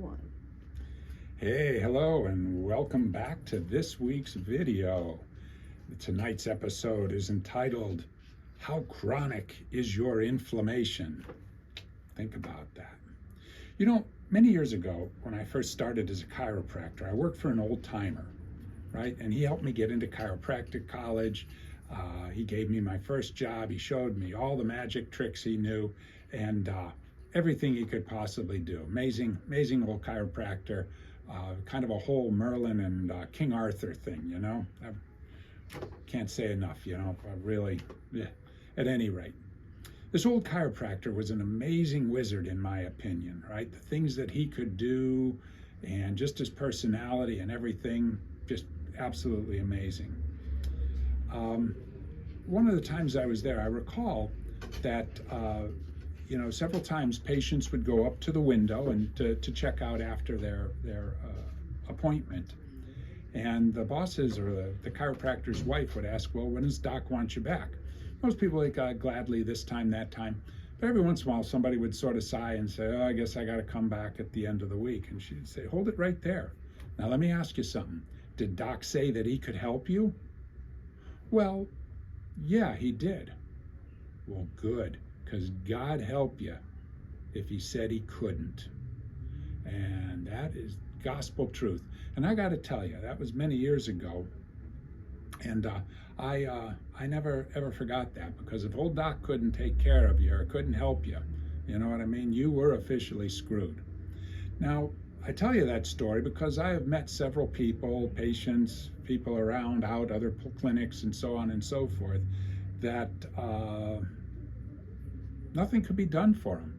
one. Hey, hello, and welcome back to this week's video. Tonight's episode is entitled, How Chronic is Your Inflammation? Think about that. You know, many years ago, when I first started as a chiropractor, I worked for an Oldtimer, right? And he helped me get into chiropractic college. He gave me my first job. He showed me all the magic tricks he knew and everything he could possibly do. Amazing old chiropractor. Kind of a whole Merlin and King Arthur thing, you know. I can't say enough, you know. At any rate, this old chiropractor was an amazing wizard, in my opinion, right? The things that he could do and just his personality and everything, just absolutely amazing. One of the times I was there, I recall that several times patients would go up to the window and to check out after their appointment. And the bosses or the chiropractor's wife would ask, well, when does Doc want you back? Most people like gladly this time, that time. But every once in a while, somebody would sort of sigh and say, oh, I guess I got to come back at the end of the week. And she'd say, hold it right there. Now, let me ask you something. Did Doc say that he could help you? Well, yeah, he did. Well, good. Because God help you if he said he couldn't. And that is gospel truth. And I got to tell you, that was many years ago. And I never ever forgot that, because if old Doc couldn't take care of you or couldn't help you, you know what I mean, you were officially screwed. Now, I tell you that story because I have met several people, patients, people around, out, other clinics, and so on and so forth, that nothing could be done for them.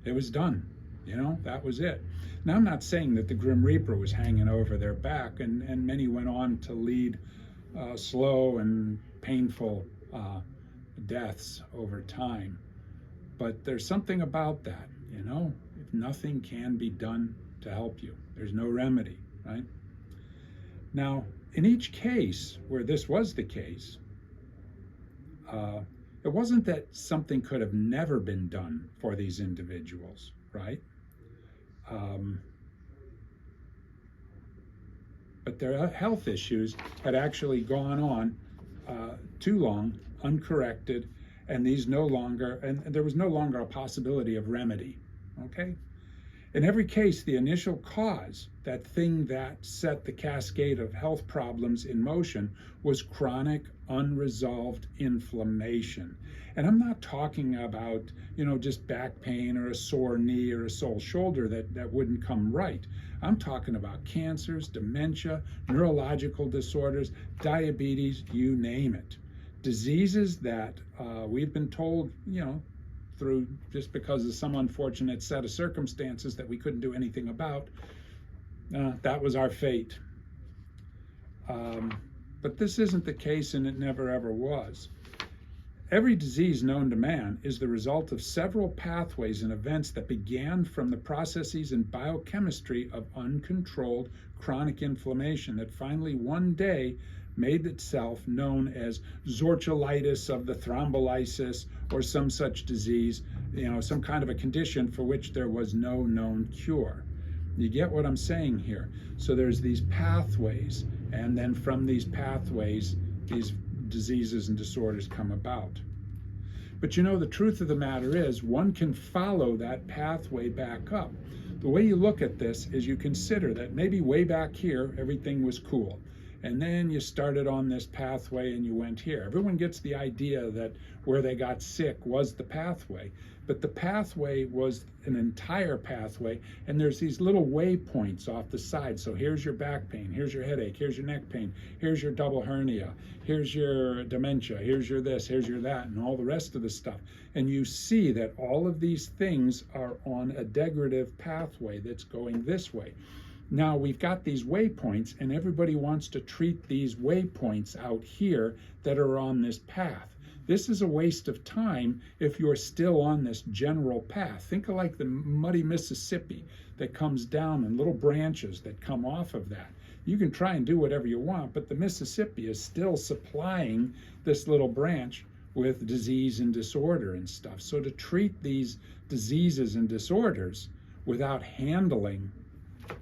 It was done, you know, that was it. Now, I'm not saying that the Grim Reaper was hanging over their back, and many went on to lead slow and painful deaths over time. But there's something about that, you know, if nothing can be done to help you, there's no remedy, right? Now, in each case where this was the case, it wasn't that something could have never been done for these individuals, right? But their health issues had actually gone on too long, uncorrected, and there was no longer a possibility of remedy, okay? In every case, the initial cause, that thing that set the cascade of health problems in motion, was chronic, unresolved inflammation. And I'm not talking about, you know, just back pain or a sore knee or a sore shoulder that wouldn't come right. I'm talking about cancers, dementia, neurological disorders, diabetes, you name it. Diseases that we've been told, you know, through just because of some unfortunate set of circumstances that we couldn't do anything about, that was our fate. But this isn't the case, and it never ever was. Every disease known to man is the result of several pathways and events that began from the processes and biochemistry of uncontrolled chronic inflammation that finally one day made itself known as zortulitis of the thrombolysis, or some such disease, you know, some kind of a condition for which there was no known cure. You get what I'm saying here? So there's these pathways, and then from these pathways, these diseases and disorders come about. But you know, the truth of the matter is, one can follow that pathway back up. The way you look at this is you consider that maybe way back here, everything was cool. And then you started on this pathway and you went here. Everyone gets the idea that where they got sick was the pathway. But the pathway was an entire pathway, and there's these little waypoints off the side. So here's your back pain, here's your headache, here's your neck pain, here's your double hernia, here's your dementia, here's your this, here's your that, and all the rest of the stuff. And you see that all of these things are on a degradative pathway that's going this way. Now we've got these waypoints, and everybody wants to treat these waypoints out here that are on this path. This is a waste of time if you're still on this general path. Think of like the muddy Mississippi that comes down and little branches that come off of that. You can try and do whatever you want, but the Mississippi is still supplying this little branch with disease and disorder and stuff. So to treat these diseases and disorders, without handling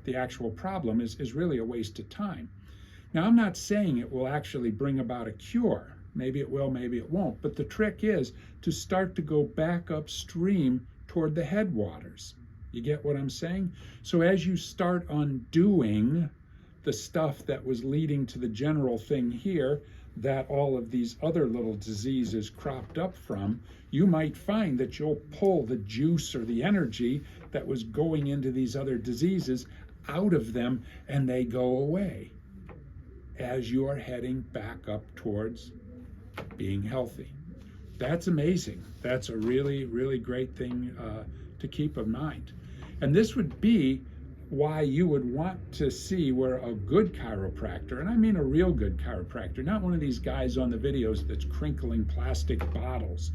the actual problem is really a waste of time. Now, I'm not saying it will actually bring about a cure. Maybe it will, maybe it won't. But the trick is to start to go back upstream toward the headwaters. You get what I'm saying? So as you start undoing the stuff that was leading to the general thing here, that all of these other little diseases cropped up from, you might find that you'll pull the juice or the energy that was going into these other diseases out of them, and they go away as you are heading back up towards being healthy. That's amazing. That's a really, really great thing to keep in mind. And this would be why you would want to see where a good chiropractor, and I mean a real good chiropractor, not one of these guys on the videos that's crinkling plastic bottles,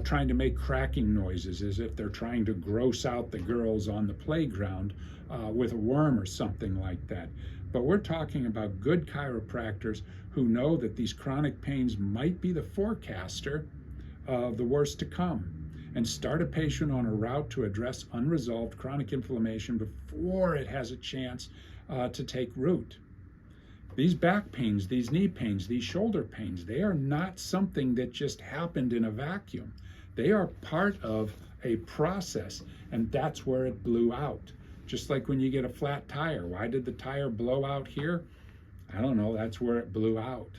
trying to make cracking noises as if they're trying to gross out the girls on the playground with a worm or something like that. But we're talking about good chiropractors who know that these chronic pains might be the forecaster of the worst to come, and start a patient on a route to address unresolved chronic inflammation before it has a chance to take root. These back pains, these knee pains, these shoulder pains, they are not something that just happened in a vacuum. They are part of a process, and that's where it blew out. Just like when you get a flat tire. Why did the tire blow out here? I don't know, that's where it blew out.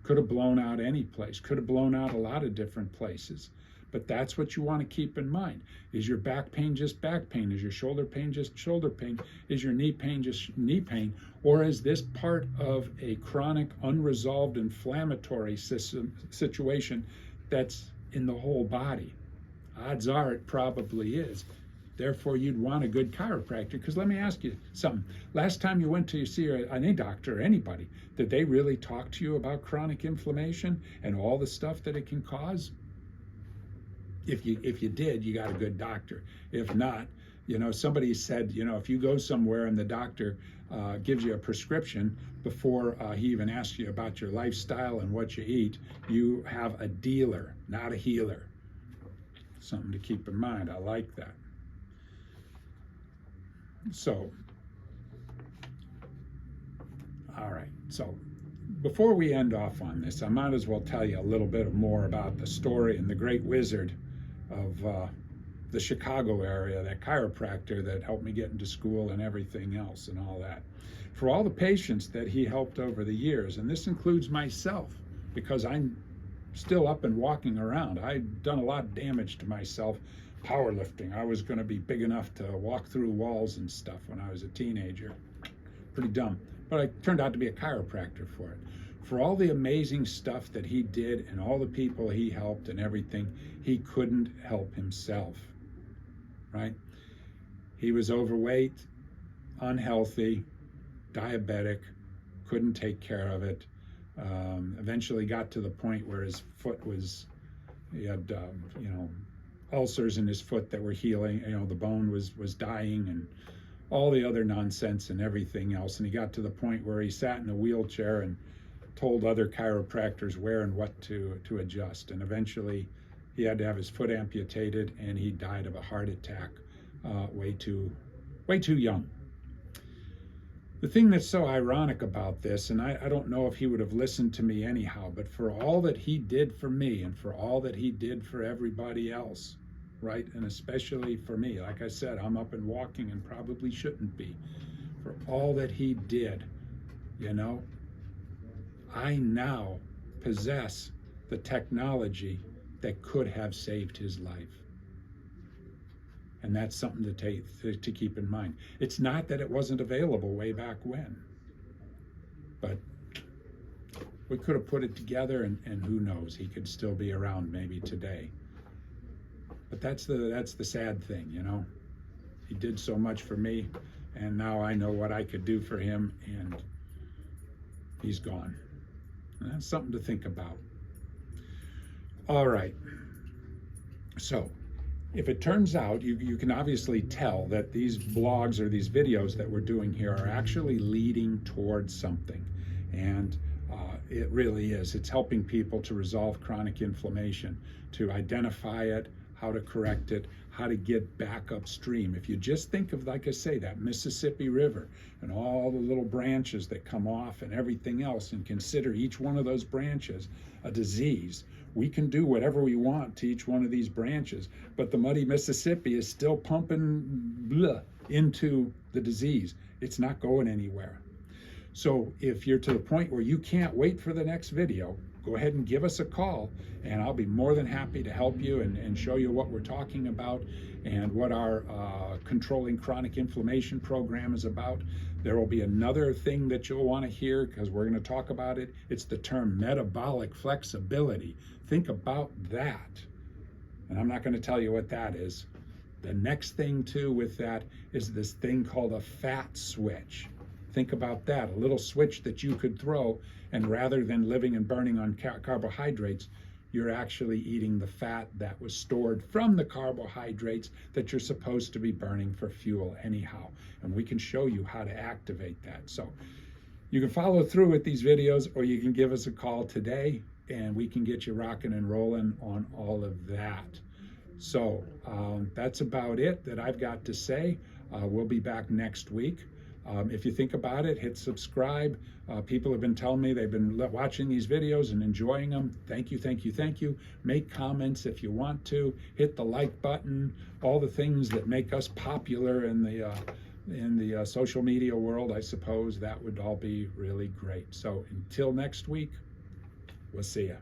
Could have blown out any place, could have blown out a lot of different places. But that's what you want to keep in mind. Is your back pain just back pain? Is your shoulder pain just shoulder pain? Is your knee pain just knee pain? Or is this part of a chronic, unresolved inflammatory situation that's in the whole body? Odds are it probably is. Therefore, you'd want a good chiropractor. Because let me ask you something. Last time you went to see any doctor or anybody, did they really talk to you about chronic inflammation and all the stuff that it can cause? If you did, you got a good doctor. If not, somebody said, if you go somewhere and the doctor gives you a prescription before he even asks you about your lifestyle and what you eat, you have a dealer, not a healer. Something to keep in mind. I like that. So, all right. So, before we end off on this, I might as well tell you a little bit more about the story and the great wizard of the Chicago area, that chiropractor that helped me get into school and everything else and all that. For all the patients that he helped over the years, and this includes myself, because I'm still up and walking around. I'd done a lot of damage to myself powerlifting. I was going to be big enough to walk through walls and stuff when I was a teenager. Pretty dumb. But I turned out to be a chiropractor for it. For all the amazing stuff that he did and all the people he helped and everything, he couldn't help himself, right? He was overweight, unhealthy, diabetic, couldn't take care of it. Eventually got to the point where his foot was, he had, ulcers in his foot that were healing, the bone was dying and all the other nonsense and everything else. And he got to the point where he sat in a wheelchair and told other chiropractors where and what to adjust. And eventually he had to have his foot amputated, and he died of a heart attack way too young. The thing that's so ironic about this, and I don't know if he would have listened to me anyhow, but for all that he did for me and for all that he did for everybody else, right? And especially for me, like I said, I'm up and walking and probably shouldn't be. For all that he did, I now possess the technology that could have saved his life. And that's something to keep in mind. It's not that it wasn't available way back when, but we could have put it together, and who knows, he could still be around maybe today. But that's the sad thing, He did so much for me, and now I know what I could do for him, and he's gone. And that's something to think about. All right. So, if it turns out, you can obviously tell that these blogs or these videos that we're doing here are actually leading towards something. And it really is. It's helping people to resolve chronic inflammation, to identify it, how to correct it, how to get back upstream. If you just think of, like I say, that Mississippi River and all the little branches that come off and everything else, and consider each one of those branches a disease, we can do whatever we want to each one of these branches, but the muddy Mississippi is still pumping into the disease. It's not going anywhere. So if you're to the point where you can't wait for the next video, go ahead and give us a call, and I'll be more than happy to help you and show you what we're talking about and what our controlling chronic inflammation program is about. There will be another thing that you'll want to hear, because we're going to talk about it. It's the term metabolic flexibility. Think about that. And I'm not going to tell you what that is. The next thing too with that is this thing called a fat switch. Think about that, a little switch that you could throw, and rather than living and burning on carbohydrates, you're actually eating the fat that was stored from the carbohydrates that you're supposed to be burning for fuel anyhow. And we can show you how to activate that. So you can follow through with these videos, or you can give us a call today and we can get you rocking and rolling on all of that. So that's about it that I've got to say. We'll be back next week. If you think about it, hit subscribe. People have been telling me they've been watching these videos and enjoying them. Thank you, thank you, thank you. Make comments if you want to. Hit the like button. All the things that make us popular in the social media world, I suppose that would all be really great. So until next week, we'll see ya.